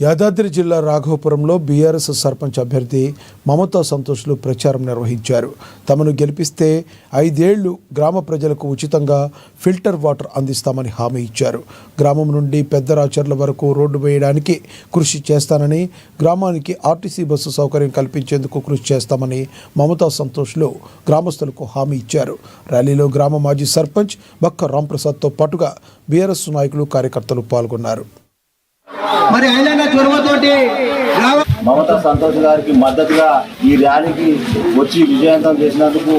యాదాద్రి జిల్లా రాఘవపురంలో బీఆర్ఎస్ సర్పంచ్ అభ్యర్థి మమతా సంతోష్లు ప్రచారం నిర్వహించారు. తమను గెలిపిస్తే 5 ఏళ్లు గ్రామ ప్రజలకు ఉచితంగా ఫిల్టర్ వాటర్ అందిస్తామని హామీ ఇచ్చారు. గ్రామం నుండి పెద్దరాచర్ల వరకు రోడ్డు వేయడానికి కృషి చేస్తానని, గ్రామానికి ఆర్టీసీ బస్సు సౌకర్యం కల్పించేందుకు కృషి చేస్తామని మమతా సంతోష్లు గ్రామస్తులకు హామీ ఇచ్చారు. ర్యాలీలో గ్రామ మాజీ సర్పంచ్ బక్క రాంప్రసాద్తో పాటుగా బీఆర్ఎస్ నాయకులు, కార్యకర్తలు పాల్గొన్నారు. మరి మమతా సంతోష్ గారికి మద్దతుగా ఈ ర్యాలీకి వచ్చి విజయవంతం చేసినందుకు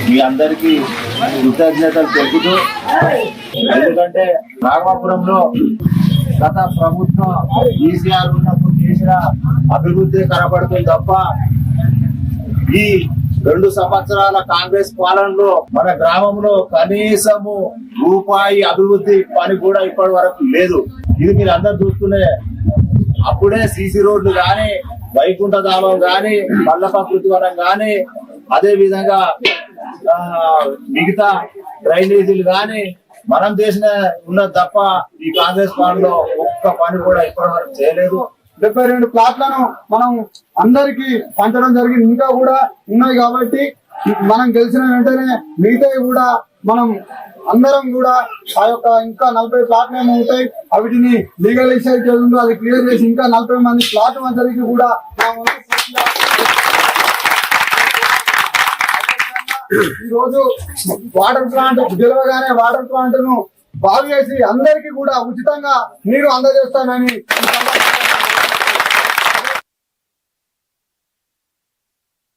మీ అందరికీ కృతజ్ఞతలు తెలుపుతూ, ఎందుకంటే రాఘవాపురంలో గత ప్రభుత్వం ఈసీఆర్ ఉన్నప్పుడు చేసిన అభివృద్ధి కనబడుతుంది తప్ప ఈ 2 సంవత్సరాల కాంగ్రెస్ పాలనలో మన గ్రామంలో కనీసము రూపాయి అభివృద్ధి పని కూడా ఇప్పటి వరకు లేదు. ఇది మీరు అందరు చూస్తూనే అప్పుడే సీసీ రోడ్లు గాని, వైకుంఠధామం గాని, మల్లపకృతి వనం గాని, అదే విధంగా మిగతా డ్రైనేజీలు గాని మనం చేసిన ఉన్నది తప్ప ఈ కాంగ్రెస్ పాలనలో ఒక్క పని కూడా ఇప్పటి వరకు చేయలేదు. 72 ప్లాట్లను మనం అందరికి పంచడం జరిగింది. ఇంకా కూడా ఉన్నాయి కాబట్టి మనం గెలిచిన వెంటనే మిగతాయి కూడా మనం అందరం కూడా ఆ యొక్క ఇంకా 40 ప్లాట్లు ఏమో ఉంటాయి, వీటిని లీగలైజ్ చేస్తుంది. అది క్లియర్ చేసి ఇంకా 40 మంది ప్లాట్ అందరికి కూడా ఈ రోజు వాటర్ ప్లాంట్ గెలవగానే వాటర్ ప్లాంట్ ను బాగు చేసి అందరికీ కూడా ఉచితంగా నీరు అందజేస్తానని